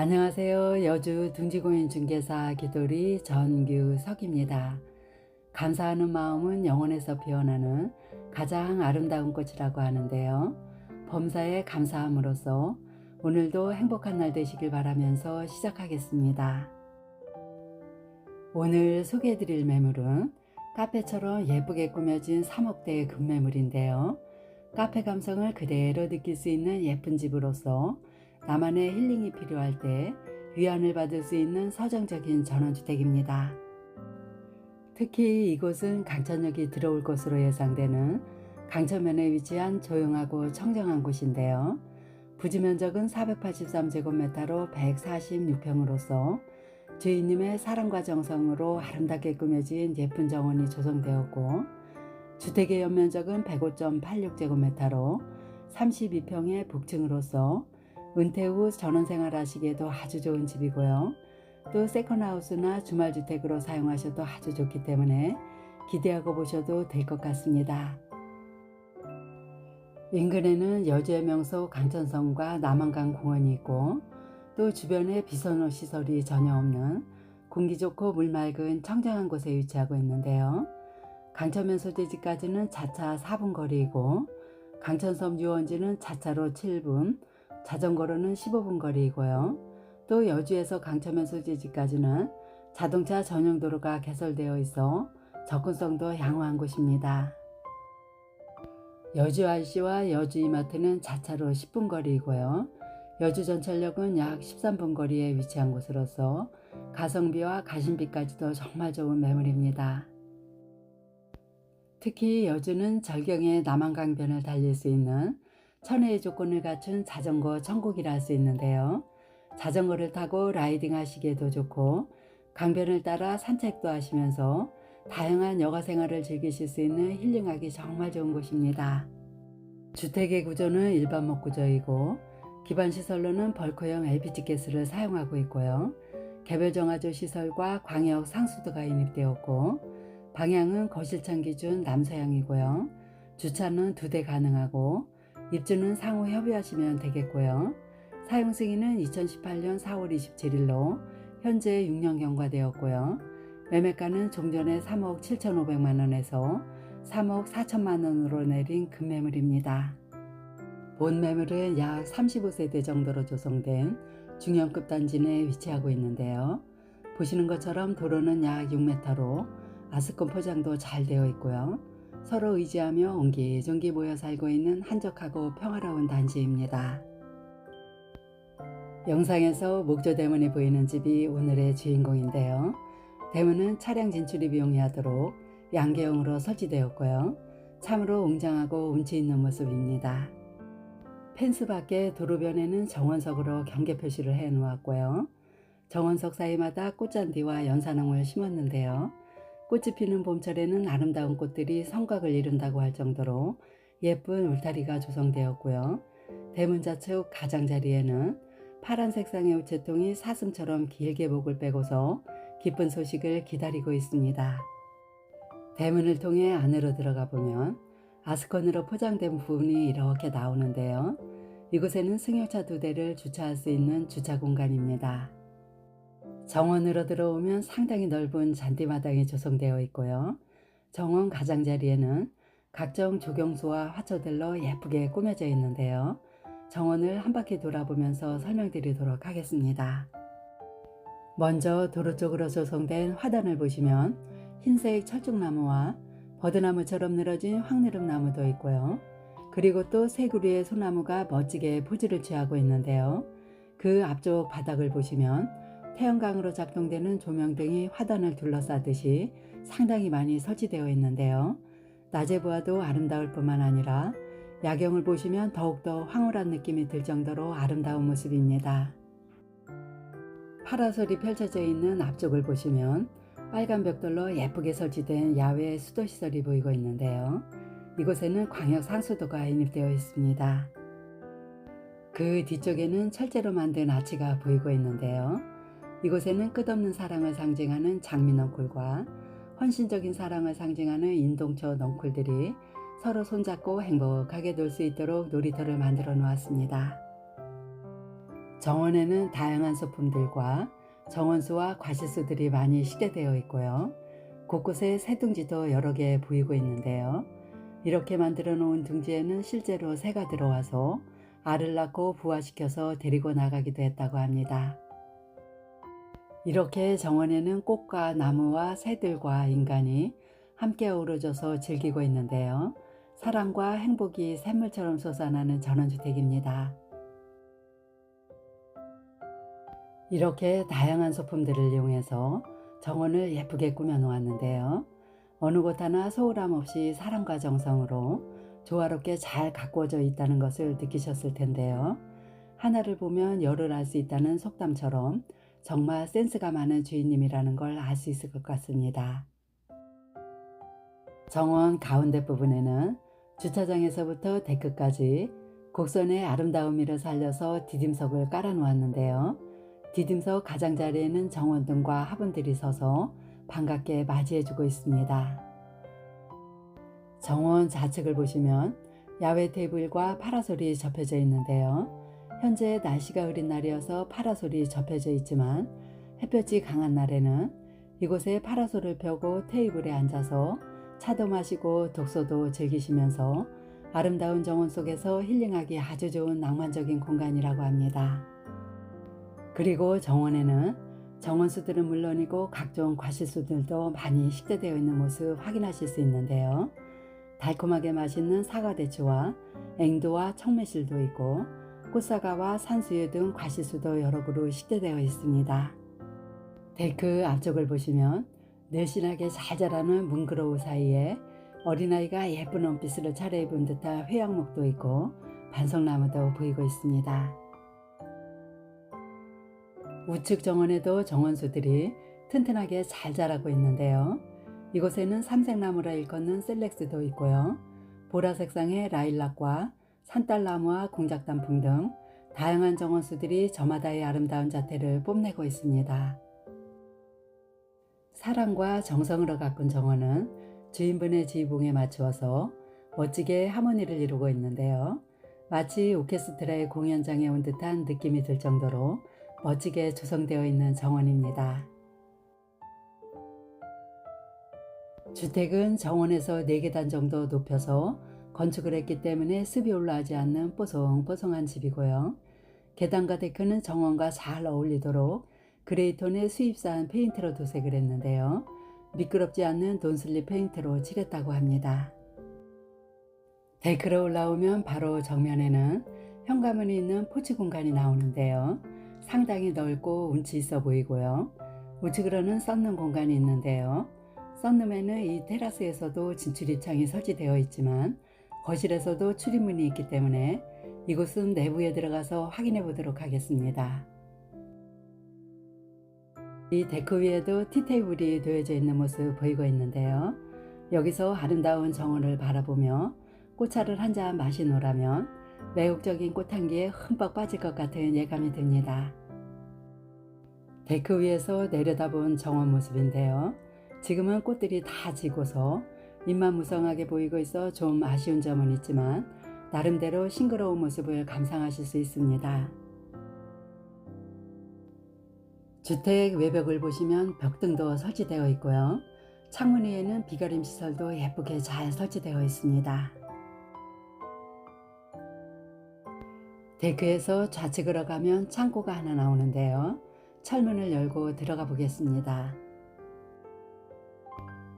안녕하세요. 여주 둥지공인중개사 기돌이 전규석입니다. 감사하는 마음은 영혼에서 피어나는 가장 아름다운 꽃이라고 하는데요. 범사에 감사함으로써 오늘도 행복한 날 되시길 바라면서 시작하겠습니다. 오늘 소개해드릴 매물은 카페처럼 예쁘게 꾸며진 3억대의 금매물인데요. 카페 감성을 그대로 느낄 수 있는 예쁜 집으로서 나만의 힐링이 필요할 때 위안을 받을 수 있는 서정적인 전원주택입니다. 특히 이곳은 강천역이 들어올 것으로 예상되는 강천면에 위치한 조용하고 청정한 곳인데요. 부지 면적은 483제곱미터로 146평으로서 주인님의 사랑과 정성으로 아름답게 꾸며진 예쁜 정원이 조성되었고, 주택의 연면적은 105.86제곱미터로 32평의 복층으로서 은퇴 후 전원생활 하시기에도 아주 좋은 집이고요. 또 세컨하우스나 주말주택으로 사용하셔도 아주 좋기 때문에 기대하고 보셔도 될 것 같습니다. 인근에는 여주의 명소 강천성과 남한강 공원이 있고, 또 주변에 비선호 시설이 전혀 없는 공기 좋고 물 맑은 청정한 곳에 위치하고 있는데요. 강천면 소재지까지는 자차 4분 거리이고, 강천섬 유원지는 자차로 7분, 자전거로는 15분 거리이고요. 또 여주에서 강천면 소재지까지는 자동차 전용 도로가 개설되어 있어 접근성도 양호한 곳입니다. 여주 IC와 여주 이마트는 자차로 10분 거리이고요. 여주 전철역은 약 13분 거리에 위치한 곳으로서 가성비와 가심비까지도 정말 좋은 매물입니다. 특히 여주는 절경의 남한강변을 달릴 수 있는 천혜의 조건을 갖춘 자전거 천국이라 할 수 있는데요. 자전거를 타고 라이딩 하시기에도 좋고, 강변을 따라 산책도 하시면서 다양한 여가 생활을 즐기실 수 있는 힐링하기 정말 좋은 곳입니다. 주택의 구조는 일반목 구조이고, 기반 시설로는 벌크형 LPG 가스를 사용하고 있고요. 개별 정화조 시설과 광역 상수도가 인입되었고, 방향은 거실창 기준 남서향이고요. 주차는 2대 가능하고, 입주는 상호 협의하시면 되겠고요. 사용 승인은 2018년 4월 27일로 현재 6년 경과되었고요. 매매가는 종전에 3억 7,500만원에서 3억 4천만원으로 내린 금매물입니다. 본 매물은 약 35세대 정도로 조성된 중형급 단지 내에 위치하고 있는데요. 보시는 것처럼 도로는 약 6m로 아스콘 포장도 잘 되어 있고요. 서로 의지하며 옹기종기 모여 살고 있는 한적하고 평화로운 단지입니다. 영상에서 목조대문이 보이는 집이 오늘의 주인공인데요. 대문은 차량 진출이 용이하도록 양계형으로 설치되었고요. 참으로 웅장하고 운치 있는 모습입니다. 펜스 밖에 도로변에는 정원석으로 경계 표시를 해 놓았고요. 정원석 사이마다 꽃잔디와 연산홍을 심었는데요. 꽃이 피는 봄철에는 아름다운 꽃들이 성곽을 이룬다고 할 정도로 예쁜 울타리가 조성되었고요. 대문 좌측 가장자리에는 파란 색상의 우체통이 사슴처럼 길게 목을 빼고서 기쁜 소식을 기다리고 있습니다. 대문을 통해 안으로 들어가 보면 아스콘으로 포장된 부분이 이렇게 나오는데요. 이곳에는 승용차 2대를 주차할 수 있는 주차 공간입니다. 정원으로 들어오면 상당히 넓은 잔디마당이 조성되어 있고요. 정원 가장자리에는 각종 조경수와 화초들로 예쁘게 꾸며져 있는데요. 정원을 한 바퀴 돌아보면서 설명드리도록 하겠습니다. 먼저 도로 쪽으로 조성된 화단을 보시면 흰색 철쭉나무와 버드나무처럼 늘어진 황느릅나무도 있고요. 그리고 또 새 그루의 소나무가 멋지게 포즈를 취하고 있는데요. 그 앞쪽 바닥을 보시면 태양광으로 작동되는 조명등이 화단을 둘러싸듯이 상당히 많이 설치되어 있는데요. 낮에 보아도 아름다울 뿐만 아니라 야경을 보시면 더욱더 황홀한 느낌이 들 정도로 아름다운 모습입니다. 파라솔이 펼쳐져 있는 앞쪽을 보시면 빨간 벽돌로 예쁘게 설치된 야외 수도시설이 보이고 있는데요. 이곳에는 광역 상수도가 인입되어 있습니다. 그 뒤쪽에는 철제로 만든 아치가 보이고 있는데요. 이곳에는 끝없는 사랑을 상징하는 장미 넝쿨과 헌신적인 사랑을 상징하는 인동초 넝쿨들이 서로 손잡고 행복하게 놀 수 있도록 놀이터를 만들어 놓았습니다. 정원에는 다양한 소품들과 정원수와 과실수들이 많이 식재되어 있고요. 곳곳에 새둥지도 여러 개 보이고 있는데요. 이렇게 만들어 놓은 둥지에는 실제로 새가 들어와서 알을 낳고 부화시켜서 데리고 나가기도 했다고 합니다. 이렇게 정원에는 꽃과 나무와 새들과 인간이 함께 어우러져서 즐기고 있는데요. 사랑과 행복이 샘물처럼 솟아나는 전원주택입니다. 이렇게 다양한 소품들을 이용해서 정원을 예쁘게 꾸며 놓았는데요. 어느 곳 하나 소홀함 없이 사랑과 정성으로 조화롭게 잘 가꾸어져 있다는 것을 느끼셨을 텐데요. 하나를 보면 열을 알 수 있다는 속담처럼 정말 센스가 많은 주인님이라는 걸 알 수 있을 것 같습니다. 정원 가운데 부분에는 주차장에서부터 데크까지 곡선의 아름다움을 살려서 디딤석을 깔아 놓았는데요. 디딤석 가장자리에는 정원등과 화분들이 서서 반갑게 맞이해주고 있습니다. 정원 좌측을 보시면 야외 테이블과 파라솔이 접혀져 있는데요. 현재 날씨가 흐린 날이어서 파라솔이 접혀져 있지만 햇볕이 강한 날에는 이곳에 파라솔을 펴고 테이블에 앉아서 차도 마시고 독서도 즐기시면서 아름다운 정원 속에서 힐링하기 아주 좋은 낭만적인 공간이라고 합니다. 그리고 정원에는 정원수들은 물론이고 각종 과실수들도 많이 식재되어 있는 모습 확인하실 수 있는데요. 달콤하게 맛있는 사과대추와 앵두와 청매실도 있고 꽃사과와 산수유 등 과실수도 여러 그루 식재되어 있습니다. 데크 앞쪽을 보시면 늘씬하게 잘 자라는 문그로우 사이에 어린아이가 예쁜 원피스를 차려입은 듯한 회양목도 있고 반석나무도 보이고 있습니다. 우측 정원에도 정원수들이 튼튼하게 잘 자라고 있는데요. 이곳에는 삼색나무라 일컫는 셀렉스도 있고요. 보라색상의 라일락과 산딸나무와 공작단풍 등 다양한 정원수들이 저마다의 아름다운 자태를 뽐내고 있습니다. 사랑과 정성으로 가꾼 정원은 주인분의 지붕에 맞추어서 멋지게 하모니를 이루고 있는데요. 마치 오케스트라의 공연장에 온 듯한 느낌이 들 정도로 멋지게 조성되어 있는 정원입니다. 주택은 정원에서 4계단 정도 높여서 건축을 했기 때문에 습이 올라오지 않는 뽀송뽀송한 집이고요. 계단과 데크는 정원과 잘 어울리도록 그레이톤의 수입산 페인트로 도색을 했는데요. 미끄럽지 않는 돈슬립 페인트로 칠했다고 합니다. 데크로 올라오면 바로 정면에는 현관문이 있는 포치 공간이 나오는데요. 상당히 넓고 운치 있어 보이고요. 우측으로는 썬룸 공간이 있는데요. 썬룸에는 이 테라스에서도 진출 입창이 설치되어 있지만 거실에서도 출입문이 있기 때문에 이곳은 내부에 들어가서 확인해 보도록 하겠습니다. 이 데크 위에도 티테이블이 놓여져 있는 모습 보이고 있는데요. 여기서 아름다운 정원을 바라보며 꽃차를 한 잔 마시노라면 매혹적인 꽃향기에 흠뻑 빠질 것 같은 예감이 듭니다. 데크 위에서 내려다본 정원 모습인데요. 지금은 꽃들이 다 지고서 잎만 무성하게 보이고 있어 좀 아쉬운 점은 있지만 나름대로 싱그러운 모습을 감상하실 수 있습니다. 주택 외벽을 보시면 벽등도 설치되어 있고요. 창문 위에는 비가림 시설도 예쁘게 잘 설치되어 있습니다. 데크에서 좌측으로 가면 창고가 하나 나오는데요. 철문을 열고 들어가 보겠습니다.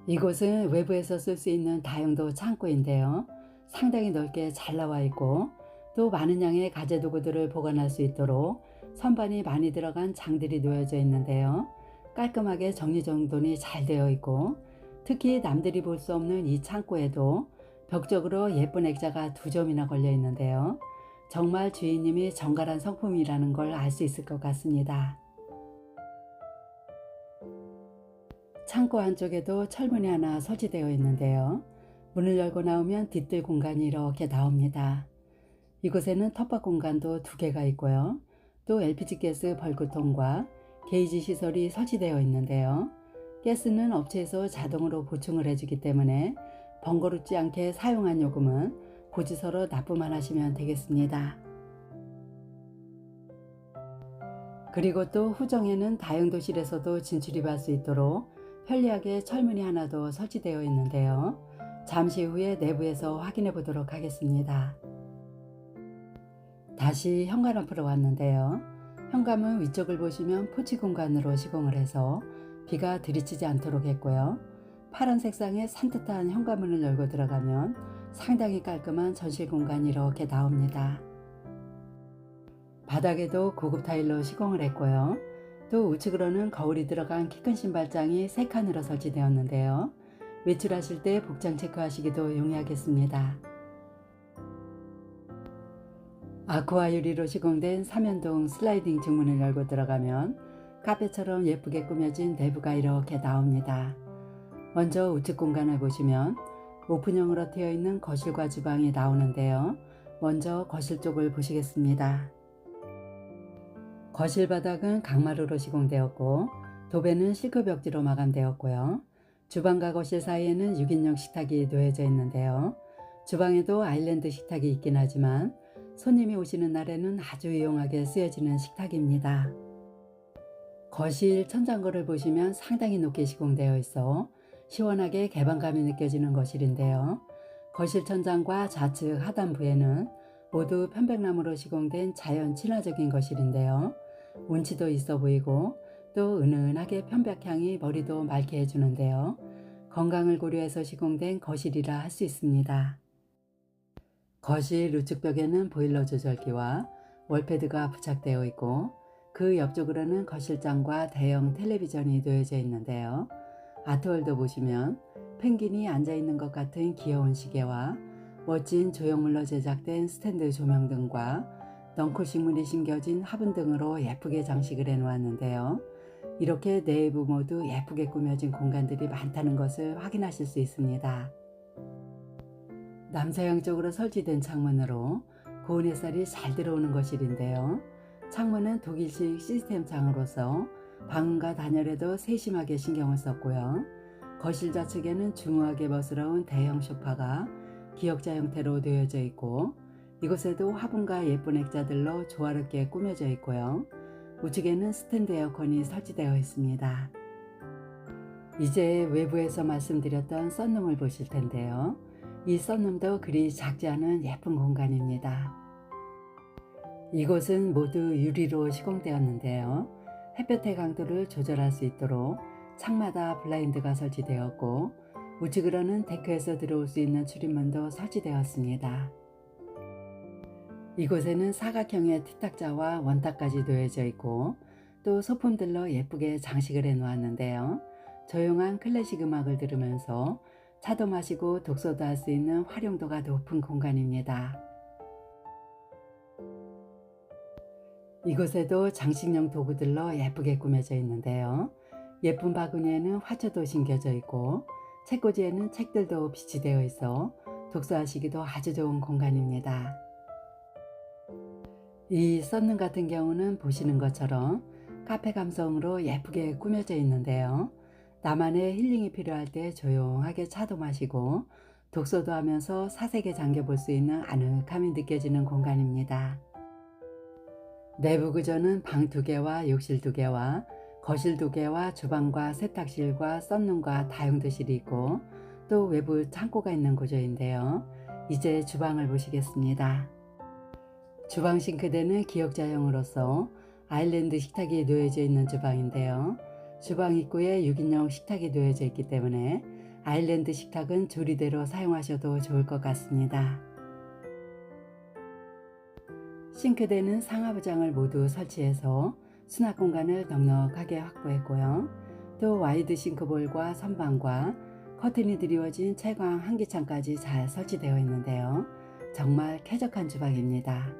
이곳은 외부에서 쓸 수 있는 다용도 창고인데요. 상당히 넓게 잘 나와 있고 또 많은 양의 가재도구들을 보관할 수 있도록 선반이 많이 들어간 장들이 놓여져 있는데요. 깔끔하게 정리정돈이 잘 되어 있고 특히 남들이 볼 수 없는 이 창고에도 벽적으로 예쁜 액자가 2점이나 걸려 있는데요. 정말 주인님이 정갈한 성품이라는 걸 알 수 있을 것 같습니다. 창고 안쪽에도 철문이 하나 설치되어 있는데요. 문을 열고 나오면 뒤뜰 공간이 이렇게 나옵니다. 이곳에는 텃밭 공간도 2개가 있고요. 또 LPG 가스 벌크통과 게이지 시설이 설치되어 있는데요. 가스는 업체에서 자동으로 보충을 해주기 때문에 번거롭지 않게 사용한 요금은 고지서로 납부만 하시면 되겠습니다. 그리고 또 후정에는 다용도실에서도 진출입할 수 있도록 편리하게 철문이 하나 더 설치되어 있는데요. 잠시 후에 내부에서 확인해 보도록 하겠습니다. 다시 현관 앞으로 왔는데요. 현관문 위쪽을 보시면 포치 공간으로 시공을 해서 비가 들이치지 않도록 했고요. 파란 색상의 산뜻한 현관문을 열고 들어가면 상당히 깔끔한 전실 공간이 이렇게 나옵니다. 바닥에도 고급 타일로 시공을 했고요. 또 우측으로는 거울이 들어간 키큰 신발장이 3칸으로 설치되었는데요. 외출하실 때 복장 체크하시기도 용이하겠습니다. 아쿠아 유리로 시공된 3연동 슬라이딩 중문을 열고 들어가면 카페처럼 예쁘게 꾸며진 내부가 이렇게 나옵니다. 먼저 우측 공간을 보시면 오픈형으로 되어 있는 거실과 주방이 나오는데요. 먼저 거실 쪽을 보시겠습니다. 거실 바닥은 강마루로 시공되었고 도배는 실크 벽지로 마감되었고요. 주방과 거실 사이에는 6인용 식탁이 놓여져 있는데요. 주방에도 아일랜드 식탁이 있긴 하지만 손님이 오시는 날에는 아주 유용하게 쓰여지는 식탁입니다. 거실 천장거를 보시면 상당히 높게 시공되어 있어 시원하게 개방감이 느껴지는 거실인데요. 거실 천장과 좌측 하단부에는 모두 편백나무로 시공된 자연 친화적인 거실인데요. 운치도 있어 보이고 또 은은하게 편백향이 머리도 맑게 해주는데요. 건강을 고려해서 시공된 거실이라 할 수 있습니다. 거실 우측 벽에는 보일러 조절기와 월패드가 부착되어 있고 그 옆쪽으로는 거실장과 대형 텔레비전이 놓여져 있는데요. 아트월도 보시면 펭귄이 앉아있는 것 같은 귀여운 시계와 멋진 조형물로 제작된 스탠드 조명 등과 넝쿨 식물이 심겨진 화분 등으로 예쁘게 장식을 해놓았는데요. 이렇게 내부 모두 예쁘게 꾸며진 공간들이 많다는 것을 확인하실 수 있습니다. 남서양 쪽으로 설치된 창문으로 고온 햇살이 잘 들어오는 거실인데요. 창문은 독일식 시스템 창으로서 방음과 단열에도 세심하게 신경을 썼고요. 거실 좌측에는 중후하게 멋스러운 대형 소파가 기역자 형태로 놓여져 있고 이곳에도 화분과 예쁜 액자들로 조화롭게 꾸며져 있고요. 우측에는 스탠드 에어컨이 설치되어 있습니다. 이제 외부에서 말씀드렸던 썬룸을 보실 텐데요. 이 썬룸도 그리 작지 않은 예쁜 공간입니다. 이곳은 모두 유리로 시공되었는데요. 햇볕의 강도를 조절할 수 있도록 창마다 블라인드가 설치되었고 우측으로는 데크에서 들어올 수 있는 출입문도 설치되었습니다. 이곳에는 사각형의 티탁자와 원탁까지 놓여져 있고 또 소품들로 예쁘게 장식을 해 놓았는데요. 조용한 클래식 음악을 들으면서 차도 마시고 독서도 할 수 있는 활용도가 높은 공간입니다. 이곳에도 장식용 도구들로 예쁘게 꾸며져 있는데요. 예쁜 바구니에는 화초도 심겨져 있고 책꽂이에는 책들도 비치되어 있어 독서하시기도 아주 좋은 공간입니다. 이 썬룸 같은 경우는 보시는 것처럼 카페 감성으로 예쁘게 꾸며져 있는데요. 나만의 힐링이 필요할 때 조용하게 차도 마시고 독서도 하면서 사색에 잠겨 볼 수 있는 아늑함이 느껴지는 공간입니다. 내부 구조는 방 2개와 욕실 2개와 거실 2개와 주방과 세탁실과 썬룸과 다용도실이 있고 또 외부 창고가 있는 구조인데요. 이제 주방을 보시겠습니다. 주방 싱크대는 기역자형으로서 아일랜드 식탁이 놓여져 있는 주방인데요. 주방 입구에 6인용 식탁이 놓여져 있기 때문에 아일랜드 식탁은 조리대로 사용하셔도 좋을 것 같습니다. 싱크대는 상하부장을 모두 설치해서 수납 공간을 넉넉하게 확보했고요. 또 와이드 싱크볼과 선반과 커튼이 드리워진 채광 환기창까지 잘 설치되어 있는데요. 정말 쾌적한 주방입니다.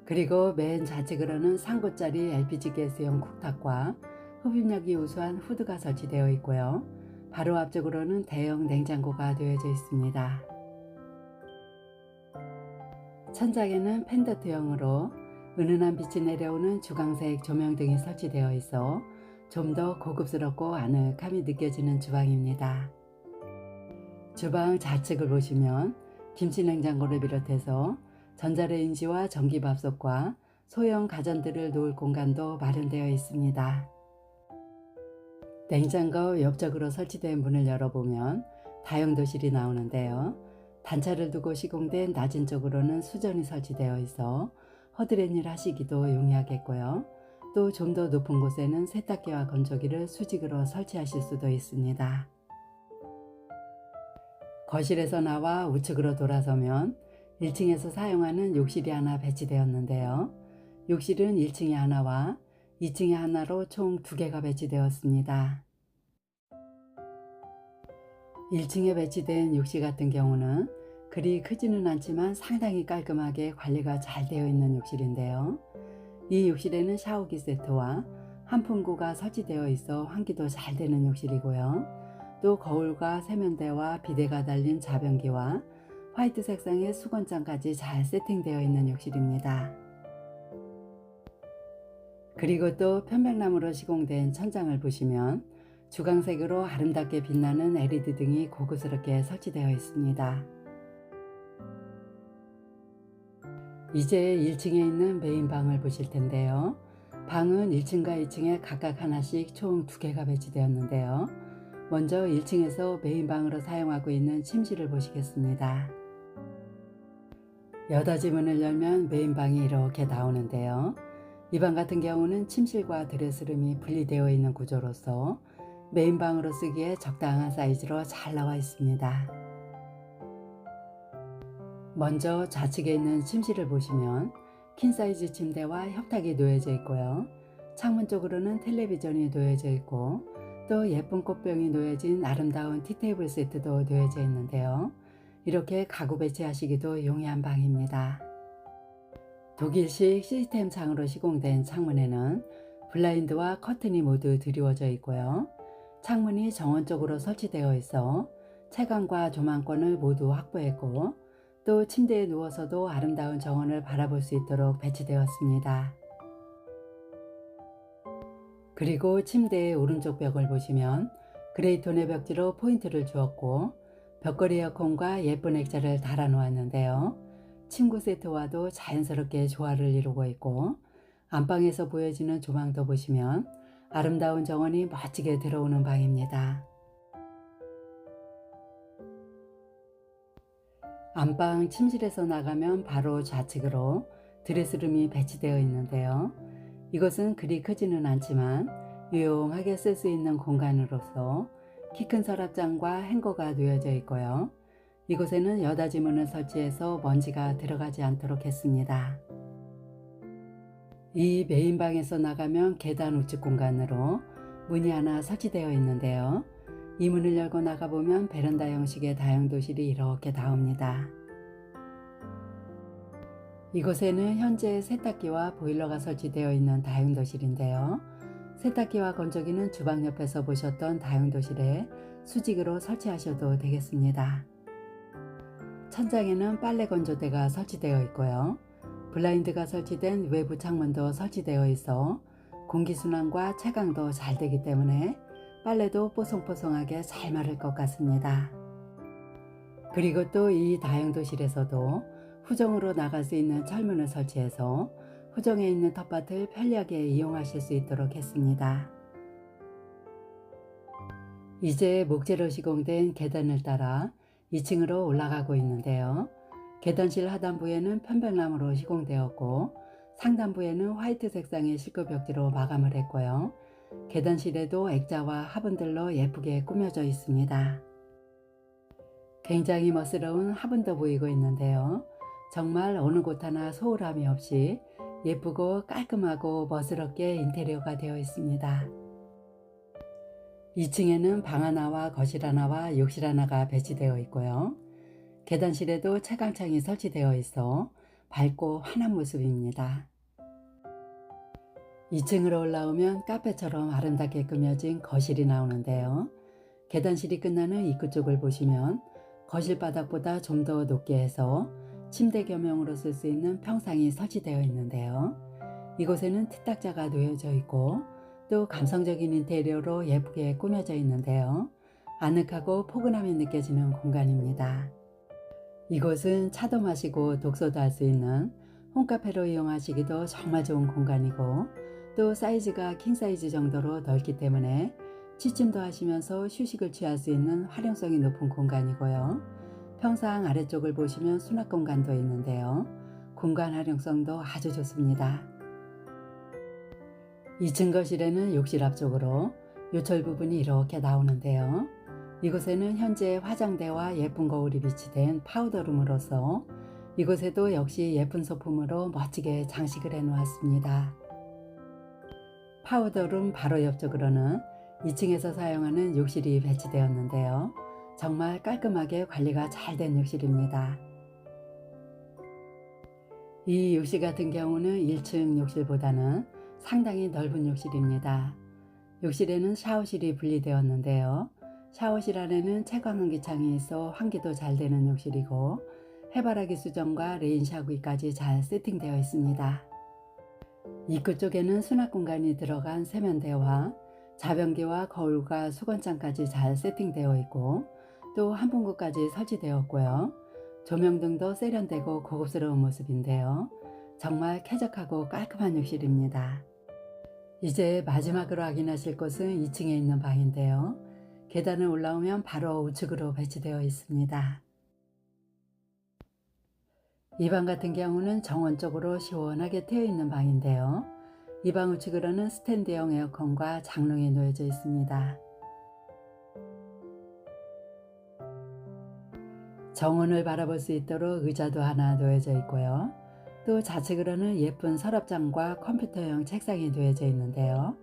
그리고 맨 좌측으로는 3구짜리 LPG 가스용 쿡탑과 흡입력이 우수한 후드가 설치되어 있고요. 바로 앞쪽으로는 대형 냉장고가 놓여져 있습니다. 천장에는 펜더트형으로 은은한 빛이 내려오는 주광색 조명 등이 설치되어 있어 좀 더 고급스럽고 아늑함이 느껴지는 주방입니다. 주방 좌측을 보시면 김치냉장고를 비롯해서 전자레인지와 전기밥솥과 소형 가전들을 놓을 공간도 마련되어 있습니다. 냉장고 옆쪽으로 설치된 문을 열어보면 다용도실이 나오는데요. 단차를 두고 시공된 낮은 쪽으로는 수전이 설치되어 있어 허드렛일 하시기도 용이하겠고요. 또 좀 더 높은 곳에는 세탁기와 건조기를 수직으로 설치하실 수도 있습니다. 거실에서 나와 우측으로 돌아서면 1층에서 사용하는 욕실이 하나 배치되었는데요. 욕실은 1층에 하나와 2층에 하나로 총 2개가 배치되었습니다. 1층에 배치된 욕실 같은 경우는 그리 크지는 않지만 상당히 깔끔하게 관리가 잘 되어 있는 욕실인데요. 이 욕실에는 샤워기 세트와 한풍구가 설치되어 있어 환기도 잘 되는 욕실이고요. 또 거울과 세면대와 비데가 달린 자변기와 화이트 색상의 수건장까지 잘 세팅되어 있는 욕실입니다. 그리고 또 편백나무로 시공된 천장을 보시면 주광색으로 아름답게 빛나는 LED 등이 고급스럽게 설치되어 있습니다. 이제 1층에 있는 메인 방을 보실 텐데요. 방은 1층과 2층에 각각 하나씩 총 2개가 배치되었는데요. 먼저 1층에서 메인 방으로 사용하고 있는 침실을 보시겠습니다. 여닫이 문을 열면 메인 방이 이렇게 나오는데요. 이 방 같은 경우는 침실과 드레스룸이 분리되어 있는 구조로서 메인 방으로 쓰기에 적당한 사이즈로 잘 나와 있습니다. 먼저 좌측에 있는 침실을 보시면 퀸사이즈 침대와 협탁이 놓여져 있고요. 창문 쪽으로는 텔레비전이 놓여져 있고 또 예쁜 꽃병이 놓여진 아름다운 티테이블 세트도 놓여져 있는데요. 이렇게 가구 배치하시기도 용이한 방입니다. 독일식 시스템 창으로 시공된 창문에는 블라인드와 커튼이 모두 드리워져 있고요. 창문이 정원 쪽으로 설치되어 있어 채광과 조망권을 모두 확보했고 또 침대에 누워서도 아름다운 정원을 바라볼 수 있도록 배치되었습니다. 그리고 침대의 오른쪽 벽을 보시면 그레이톤의 벽지로 포인트를 주었고 벽걸이 에어컨과 예쁜 액자를 달아 놓았는데요. 침구 세트와도 자연스럽게 조화를 이루고 있고 안방에서 보여지는 조망도 보시면 아름다운 정원이 멋지게 들어오는 방입니다. 안방 침실에서 나가면 바로 좌측으로 드레스룸이 배치되어 있는데요. 이것은 그리 크지는 않지만 유용하게 쓸 수 있는 공간으로서 키 큰 서랍장과 행거가 놓여져 있고요. 이곳에는 여닫이 문을 설치해서 먼지가 들어가지 않도록 했습니다. 이 메인 방에서 나가면 계단 우측 공간으로 문이 하나 설치되어 있는데요. 이 문을 열고 나가보면 베란다 형식의 다용도실이 이렇게 나옵니다. 이곳에는 현재 세탁기와 보일러가 설치되어 있는 다용도실인데요. 세탁기와 건조기는 주방 옆에서 보셨던 다용도실에 수직으로 설치하셔도 되겠습니다. 천장에는 빨래 건조대가 설치되어 있고요. 블라인드가 설치된 외부 창문도 설치되어 있어 공기순환과 채광도 잘 되기 때문에 빨래도 뽀송뽀송하게 잘 마를 것 같습니다. 그리고 또 이 다용도실에서도 후정으로 나갈 수 있는 철문을 설치해서 후정에 있는 텃밭을 편리하게 이용하실 수 있도록 했습니다. 이제 목재로 시공된 계단을 따라 2층으로 올라가고 있는데요. 계단실 하단부에는 편백나무로 시공되었고 상단부에는 화이트 색상의 실크 벽지로 마감을 했고요. 계단실에도 액자와 화분들로 예쁘게 꾸며져 있습니다. 굉장히 멋스러운 화분도 보이고 있는데요. 정말 어느 곳 하나 소홀함이 없이 예쁘고 깔끔하고 멋스럽게 인테리어가 되어 있습니다. 2층에는 방 하나와 거실 하나와 욕실 하나가 배치되어 있고요. 계단실에도 채광창이 설치되어 있어 밝고 환한 모습입니다. 2층으로 올라오면 카페처럼 아름답게 꾸며진 거실이 나오는데요. 계단실이 끝나는 입구 쪽을 보시면 거실 바닥보다 좀 더 높게 해서 침대 겸용으로 쓸 수 있는 평상이 설치되어 있는데요. 이곳에는 티탁자가 놓여져 있고 또 감성적인 인테리어로 예쁘게 꾸며져 있는데요. 아늑하고 포근함이 느껴지는 공간입니다. 이곳은 차도 마시고 독서도 할 수 있는 홈카페로 이용하시기도 정말 좋은 공간이고, 또 사이즈가 킹사이즈 정도로 넓기 때문에 취침도 하시면서 휴식을 취할 수 있는 활용성이 높은 공간이고요. 평상 아래쪽을 보시면 수납 공간도 있는데요. 공간 활용성도 아주 좋습니다. 2층 거실에는 욕실 앞쪽으로 요철 부분이 이렇게 나오는데요. 이곳에는 현재 화장대와 예쁜 거울이 비치된 파우더룸으로서 이곳에도 역시 예쁜 소품으로 멋지게 장식을 해 놓았습니다. 파우더룸 바로 옆쪽으로는 2층에서 사용하는 욕실이 배치되었는데요. 정말 깔끔하게 관리가 잘 된 욕실입니다. 이 욕실 같은 경우는 1층 욕실보다는 상당히 넓은 욕실입니다. 욕실에는 샤워실이 분리되었는데요. 샤워실 안에는 채광 환기창이 있어 환기도 잘 되는 욕실이고, 해바라기 수전과 레인 샤워기까지 잘 세팅되어 있습니다. 입구 쪽에는 수납 공간이 들어간 세면대와 자변기와 거울과 수건장까지 잘 세팅되어 있고, 또 한풍구까지 설치되었고요. 조명등도 세련되고 고급스러운 모습인데요. 정말 쾌적하고 깔끔한 욕실입니다. 이제 마지막으로 확인하실 곳은 2층에 있는 방인데요. 계단을 올라오면 바로 우측으로 배치되어 있습니다. 이 방 같은 경우는 정원 쪽으로 시원하게 트여 있는 방인데요. 이 방 우측으로는 스탠드형 에어컨과 장롱이 놓여져 있습니다. 정원을 바라볼 수 있도록 의자도 하나 놓여져 있고요. 또 좌측으로는 예쁜 서랍장과 컴퓨터형 책상이 놓여져 있는데요.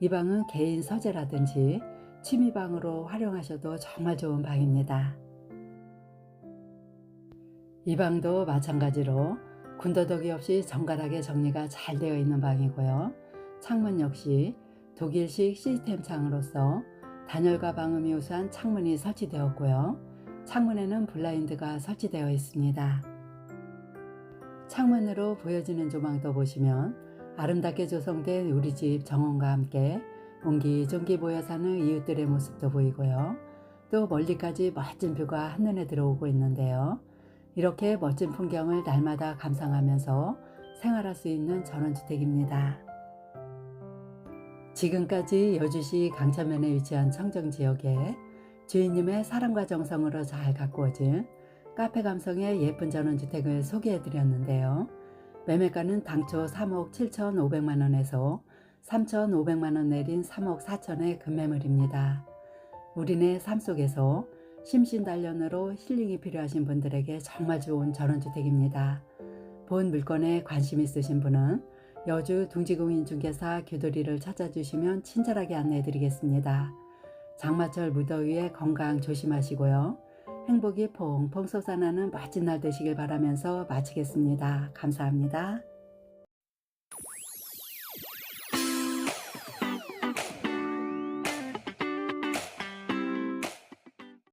이 방은 개인 서재라든지 취미방으로 활용하셔도 정말 좋은 방입니다. 이 방도 마찬가지로 군더더기 없이 정갈하게 정리가 잘 되어 있는 방이고요. 창문 역시 독일식 시스템 창으로서 단열과 방음이 우수한 창문이 설치되었고요. 창문에는 블라인드가 설치되어 있습니다. 창문으로 보여지는 조망도 보시면 아름답게 조성된 우리 집 정원과 함께 옹기종기 모여 사는 이웃들의 모습도 보이고요. 또 멀리까지 멋진 뷰가 한눈에 들어오고 있는데요. 이렇게 멋진 풍경을 날마다 감상하면서 생활할 수 있는 전원주택입니다. 지금까지 여주시 강천면에 위치한 청정지역에 주인님의 사랑과 정성으로 잘 가꾸어진 카페 감성의 예쁜 전원주택을 소개해드렸는데요. 매매가는 당초 3억 7,500만원에서 3,500만원 내린 3억 4천의 급매물입니다. 우리네 삶 속에서 심신단련으로 힐링이 필요하신 분들에게 정말 좋은 전원주택입니다. 본 물건에 관심 있으신 분은 여주 둥지공인중개사 규도리를 찾아주시면 친절하게 안내해드리겠습니다. 장마철 무더위에 건강 조심하시고요. 행복이 퐁퐁 솟아나는 멋진 날 되시길 바라면서 마치겠습니다. 감사합니다.